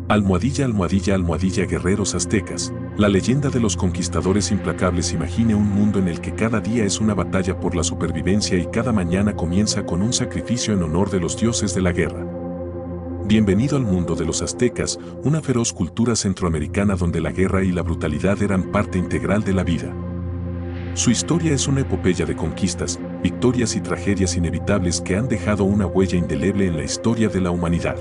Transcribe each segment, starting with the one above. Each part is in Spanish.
Almohadilla, almohadilla, almohadilla, guerreros aztecas. La leyenda de los conquistadores implacables. Imagine un mundo en el que cada día es una batalla por la supervivencia y cada mañana comienza con un sacrificio en honor de los dioses de la guerra. Bienvenido al mundo de los aztecas, una feroz cultura centroamericana donde la guerra y la brutalidad eran parte integral de la vida. Su historia es una epopeya de conquistas, victorias y tragedias inevitables que han dejado una huella indeleble en la historia de la humanidad.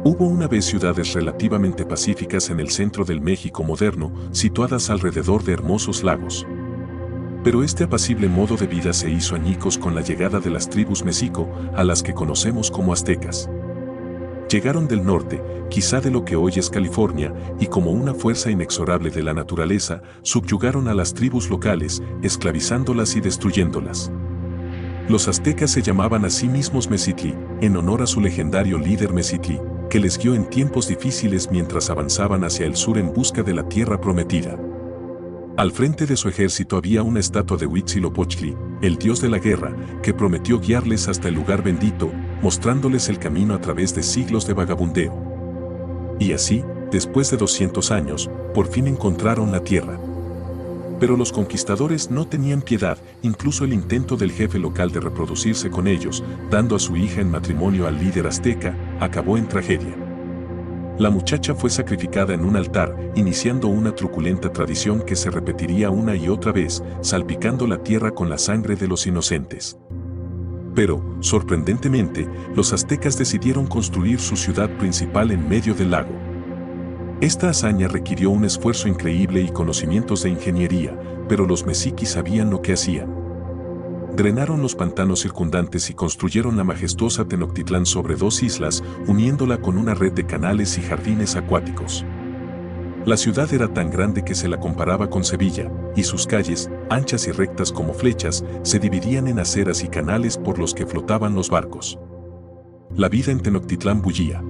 Hubo una vez ciudades relativamente pacíficas en el centro del México moderno, situadas alrededor de hermosos lagos. Pero este apacible modo de vida se hizo añicos con la llegada de las tribus mexico, a las que conocemos como aztecas. Llegaron del norte, quizá de lo que hoy es California, y como una fuerza inexorable de la naturaleza, subyugaron a las tribus locales, esclavizándolas y destruyéndolas. Los aztecas se llamaban a sí mismos Mexitli, en honor a su legendario líder Mexitli, que les guió en tiempos difíciles mientras avanzaban hacia el sur en busca de la tierra prometida. Al frente de su ejército había una estatua de Huitzilopochtli, el dios de la guerra, que prometió guiarles hasta el lugar bendito, mostrándoles el camino a través de siglos de vagabundeo. Y así, después de 200 años, por fin encontraron la tierra. Pero los conquistadores no tenían piedad, incluso el intento del jefe local de reproducirse con ellos, dando a su hija en matrimonio al líder azteca, acabó en tragedia. La muchacha fue sacrificada en un altar, iniciando una truculenta tradición que se repetiría una y otra vez, salpicando la tierra con la sangre de los inocentes. Pero, sorprendentemente, los aztecas decidieron construir su ciudad principal en medio del lago. Esta hazaña requirió un esfuerzo increíble y conocimientos de ingeniería, pero los mexiquis sabían lo que hacían. Drenaron los pantanos circundantes y construyeron la majestuosa Tenochtitlán sobre dos islas, uniéndola con una red de canales y jardines acuáticos. La ciudad era tan grande que se la comparaba con Sevilla, y sus calles, anchas y rectas como flechas, se dividían en aceras y canales por los que flotaban los barcos. La vida en Tenochtitlán bullía.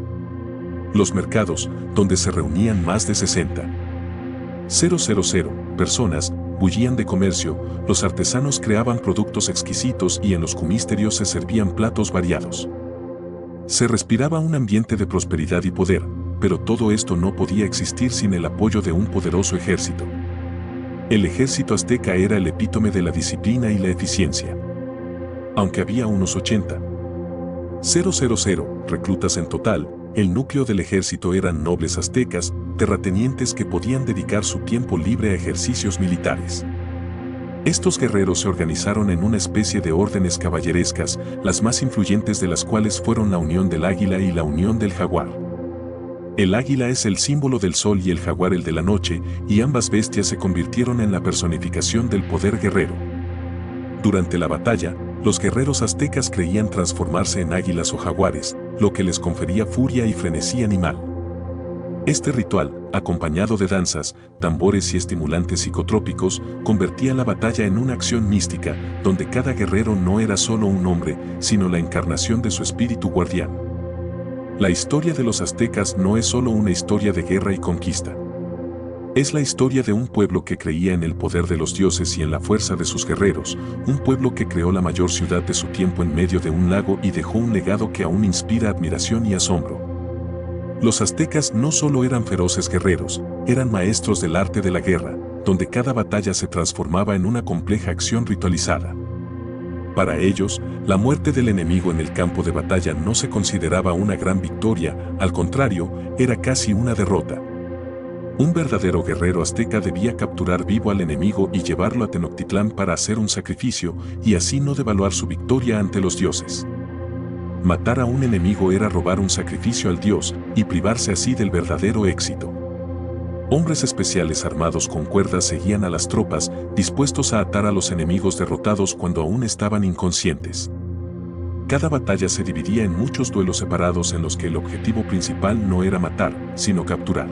Los mercados, donde se reunían más de 60,000 personas, bullían de comercio, los artesanos creaban productos exquisitos y en los cumisterios se servían platos variados. Se respiraba un ambiente de prosperidad y poder, pero todo esto no podía existir sin el apoyo de un poderoso ejército. El ejército azteca era el epítome de la disciplina y la eficiencia. Aunque había unos 80,000 reclutas en total, el núcleo del ejército eran nobles aztecas, terratenientes que podían dedicar su tiempo libre a ejercicios militares. Estos guerreros se organizaron en una especie de órdenes caballerescas, las más influyentes de las cuales fueron la Unión del Águila y la Unión del Jaguar. El águila es el símbolo del sol y el jaguar el de la noche, y ambas bestias se convirtieron en la personificación del poder guerrero. Durante la batalla, los guerreros aztecas creían transformarse en águilas o jaguares, lo que les confería furia y frenesí animal. Este ritual, acompañado de danzas, tambores y estimulantes psicotrópicos, convertía la batalla en una acción mística, donde cada guerrero no era solo un hombre, sino la encarnación de su espíritu guardián. La historia de los aztecas no es solo una historia de guerra y conquista. Es la historia de un pueblo que creía en el poder de los dioses y en la fuerza de sus guerreros, un pueblo que creó la mayor ciudad de su tiempo en medio de un lago y dejó un legado que aún inspira admiración y asombro. Los aztecas no solo eran feroces guerreros, eran maestros del arte de la guerra, donde cada batalla se transformaba en una compleja acción ritualizada. Para ellos, la muerte del enemigo en el campo de batalla no se consideraba una gran victoria, al contrario, era casi una derrota. Un verdadero guerrero azteca debía capturar vivo al enemigo y llevarlo a Tenochtitlán para hacer un sacrificio y así no devaluar su victoria ante los dioses. Matar a un enemigo era robar un sacrificio al dios y privarse así del verdadero éxito. Hombres especiales armados con cuerdas seguían a las tropas, dispuestos a atar a los enemigos derrotados cuando aún estaban inconscientes. Cada batalla se dividía en muchos duelos separados en los que el objetivo principal no era matar, sino capturar.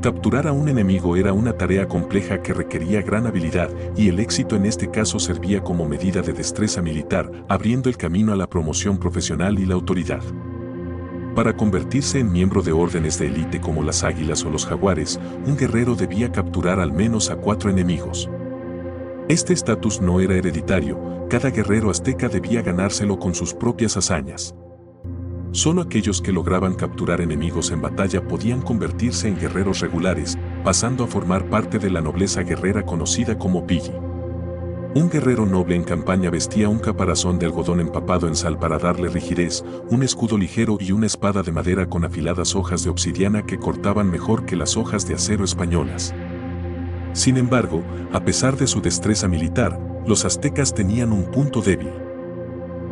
Capturar a un enemigo era una tarea compleja que requería gran habilidad, y el éxito en este caso servía como medida de destreza militar, abriendo el camino a la promoción profesional y la autoridad. Para convertirse en miembro de órdenes de élite como las águilas o los jaguares, un guerrero debía capturar al menos a 4 enemigos. Este estatus no era hereditario, cada guerrero azteca debía ganárselo con sus propias hazañas. Solo aquellos que lograban capturar enemigos en batalla podían convertirse en guerreros regulares, pasando a formar parte de la nobleza guerrera conocida como Pigi. Un guerrero noble en campaña vestía un caparazón de algodón empapado en sal para darle rigidez, un escudo ligero y una espada de madera con afiladas hojas de obsidiana que cortaban mejor que las hojas de acero españolas. Sin embargo, a pesar de su destreza militar, los aztecas tenían un punto débil.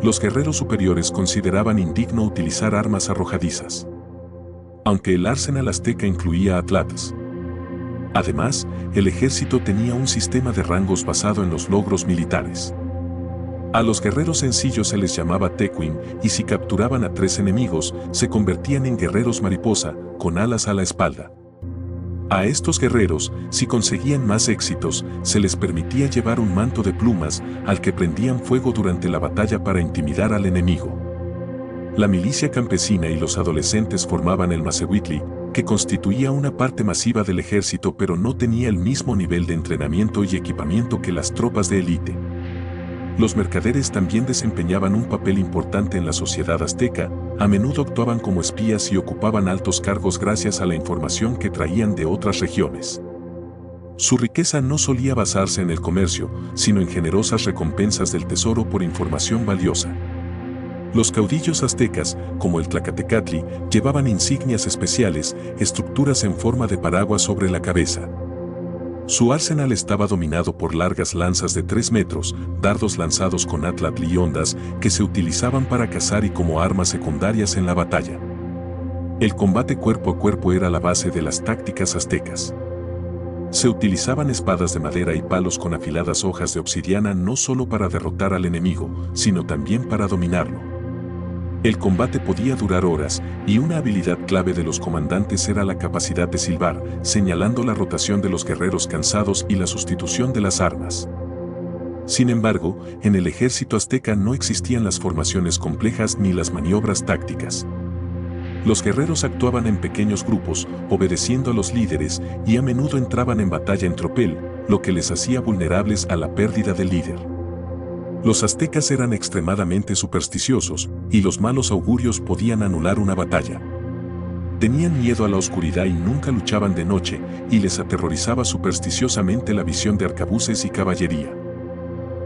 Los guerreros superiores consideraban indigno utilizar armas arrojadizas. Aunque el arsenal azteca incluía atlatas. Además, el ejército tenía un sistema de rangos basado en los logros militares. A los guerreros sencillos se les llamaba tecuin, y si capturaban a 3 enemigos, se convertían en guerreros mariposa, con alas a la espalda. A estos guerreros, si conseguían más éxitos, se les permitía llevar un manto de plumas al que prendían fuego durante la batalla para intimidar al enemigo. La milicia campesina y los adolescentes formaban el Masehuitli, que constituía una parte masiva del ejército pero no tenía el mismo nivel de entrenamiento y equipamiento que las tropas de élite. Los mercaderes también desempeñaban un papel importante en la sociedad azteca, a menudo actuaban como espías y ocupaban altos cargos gracias a la información que traían de otras regiones. Su riqueza no solía basarse en el comercio, sino en generosas recompensas del tesoro por información valiosa. Los caudillos aztecas, como el Tlacatecatli, llevaban insignias especiales, estructuras en forma de paraguas sobre la cabeza. Su arsenal estaba dominado por largas lanzas de 3 metros, dardos lanzados con atlatl y ondas que se utilizaban para cazar y como armas secundarias en la batalla. El combate cuerpo a cuerpo era la base de las tácticas aztecas. Se utilizaban espadas de madera y palos con afiladas hojas de obsidiana no solo para derrotar al enemigo, sino también para dominarlo. El combate podía durar horas, y una habilidad clave de los comandantes era la capacidad de silbar, señalando la rotación de los guerreros cansados y la sustitución de las armas. Sin embargo, en el ejército azteca no existían las formaciones complejas ni las maniobras tácticas. Los guerreros actuaban en pequeños grupos, obedeciendo a los líderes, y a menudo entraban en batalla en tropel, lo que les hacía vulnerables a la pérdida del líder. Los aztecas eran extremadamente supersticiosos, y los malos augurios podían anular una batalla. Tenían miedo a la oscuridad y nunca luchaban de noche, y les aterrorizaba supersticiosamente la visión de arcabuces y caballería.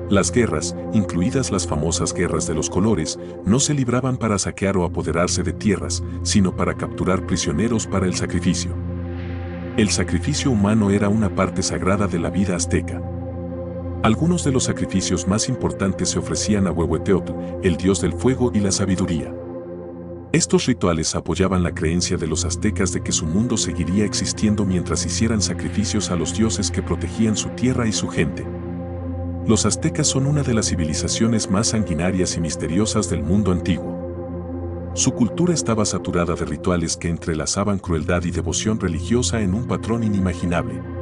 Las guerras, incluidas las famosas guerras de los colores, no se libraban para saquear o apoderarse de tierras, sino para capturar prisioneros para el sacrificio. El sacrificio humano era una parte sagrada de la vida azteca. Algunos de los sacrificios más importantes se ofrecían a Huehueteotl, el dios del fuego y la sabiduría. Estos rituales apoyaban la creencia de los aztecas de que su mundo seguiría existiendo mientras hicieran sacrificios a los dioses que protegían su tierra y su gente. Los aztecas son una de las civilizaciones más sanguinarias y misteriosas del mundo antiguo. Su cultura estaba saturada de rituales que entrelazaban crueldad y devoción religiosa en un patrón inimaginable.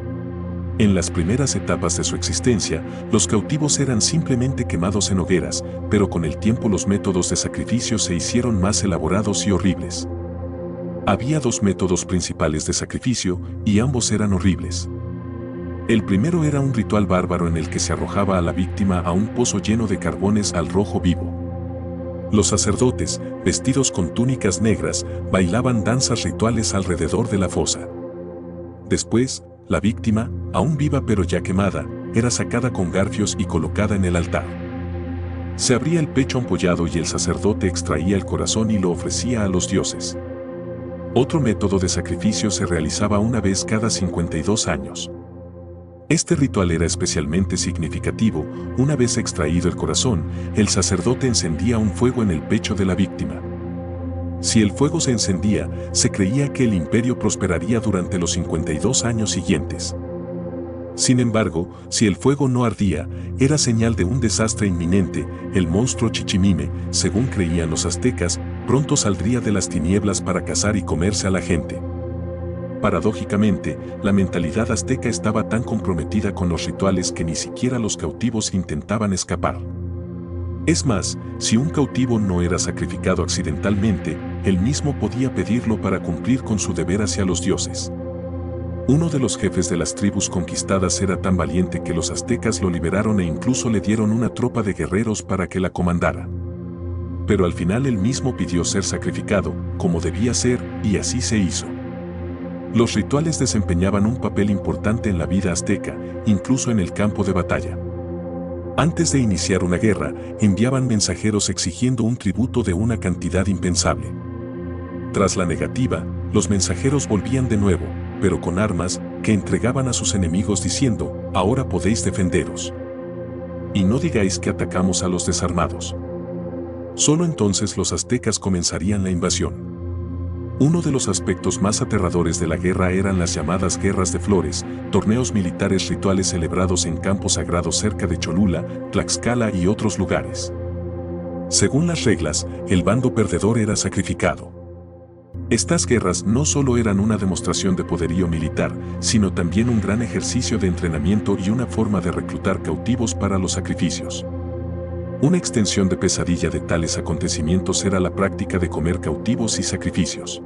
En las primeras etapas de su existencia, los cautivos eran simplemente quemados en hogueras, pero con el tiempo los métodos de sacrificio se hicieron más elaborados y horribles. Había 2 métodos principales de sacrificio, y ambos eran horribles. El primero era un ritual bárbaro en el que se arrojaba a la víctima a un pozo lleno de carbones al rojo vivo. Los sacerdotes, vestidos con túnicas negras, bailaban danzas rituales alrededor de la fosa. Después, la víctima, aún viva pero ya quemada, era sacada con garfios y colocada en el altar. Se abría el pecho ampollado y el sacerdote extraía el corazón y lo ofrecía a los dioses. Otro método de sacrificio se realizaba una vez cada 52 años. Este ritual era especialmente significativo. Una vez extraído el corazón, el sacerdote encendía un fuego en el pecho de la víctima. Si el fuego se encendía, se creía que el imperio prosperaría durante los 52 años siguientes. Sin embargo, si el fuego no ardía, era señal de un desastre inminente. El monstruo Chichimime, según creían los aztecas, pronto saldría de las tinieblas para cazar y comerse a la gente. Paradójicamente, la mentalidad azteca estaba tan comprometida con los rituales que ni siquiera los cautivos intentaban escapar. Es más, si un cautivo no era sacrificado accidentalmente, él mismo podía pedirlo para cumplir con su deber hacia los dioses. Uno de los jefes de las tribus conquistadas era tan valiente que los aztecas lo liberaron e incluso le dieron una tropa de guerreros para que la comandara. pero al final él mismo pidió ser sacrificado, como debía ser, y así se hizo. Los rituales desempeñaban un papel importante en la vida azteca, incluso en el campo de batalla. Antes de iniciar una guerra, enviaban mensajeros exigiendo un tributo de una cantidad impensable. Tras la negativa, los mensajeros volvían de nuevo, pero con armas, que entregaban a sus enemigos diciendo, ahora podéis defenderos. Y no digáis que atacamos a los desarmados. Solo entonces los aztecas comenzarían la invasión. Uno de los aspectos más aterradores de la guerra eran las llamadas guerras de flores, torneos militares rituales celebrados en campos sagrados cerca de Cholula, Tlaxcala y otros lugares. Según las reglas, el bando perdedor era sacrificado. Estas guerras no solo eran una demostración de poderío militar, sino también un gran ejercicio de entrenamiento y una forma de reclutar cautivos para los sacrificios. Una extensión de pesadilla de tales acontecimientos era la práctica de comer cautivos y sacrificios.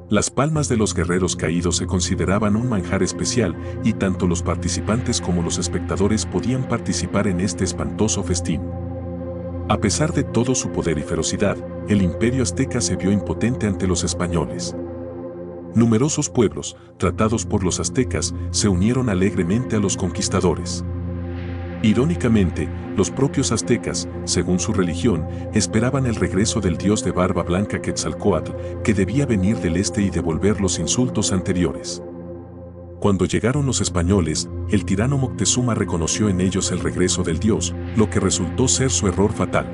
Las palmas de los guerreros caídos se consideraban un manjar especial y tanto los participantes como los espectadores podían participar en este espantoso festín. A pesar de todo su poder y ferocidad, el imperio azteca se vio impotente ante los españoles. Numerosos pueblos, tratados por los aztecas, se unieron alegremente a los conquistadores. Irónicamente, los propios aztecas, según su religión, esperaban el regreso del dios de barba blanca Quetzalcóatl, que debía venir del este y devolver los insultos anteriores. Cuando llegaron los españoles, el tirano Moctezuma reconoció en ellos el regreso del dios, lo que resultó ser su error fatal.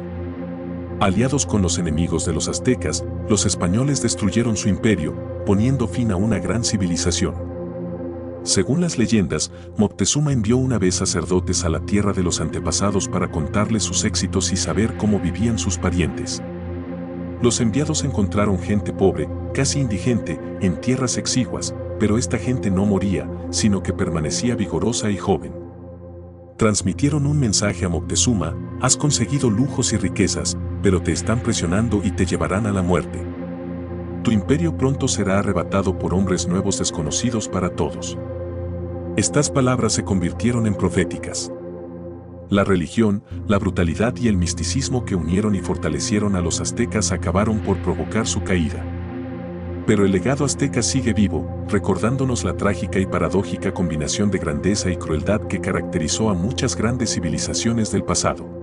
Aliados con los enemigos de los aztecas, los españoles destruyeron su imperio, poniendo fin a una gran civilización. Según las leyendas, Moctezuma envió una vez sacerdotes a la tierra de los antepasados para contarles sus éxitos y saber cómo vivían sus parientes. Los enviados encontraron gente pobre, casi indigente, en tierras exiguas, pero esta gente no moría, sino que permanecía vigorosa y joven. Transmitieron un mensaje a Moctezuma: has conseguido lujos y riquezas, pero te están presionando y te llevarán a la muerte. Tu imperio pronto será arrebatado por hombres nuevos desconocidos para todos. Estas palabras se convirtieron en proféticas. La religión, la brutalidad y el misticismo que unieron y fortalecieron a los aztecas acabaron por provocar su caída. Pero el legado azteca sigue vivo, recordándonos la trágica y paradójica combinación de grandeza y crueldad que caracterizó a muchas grandes civilizaciones del pasado.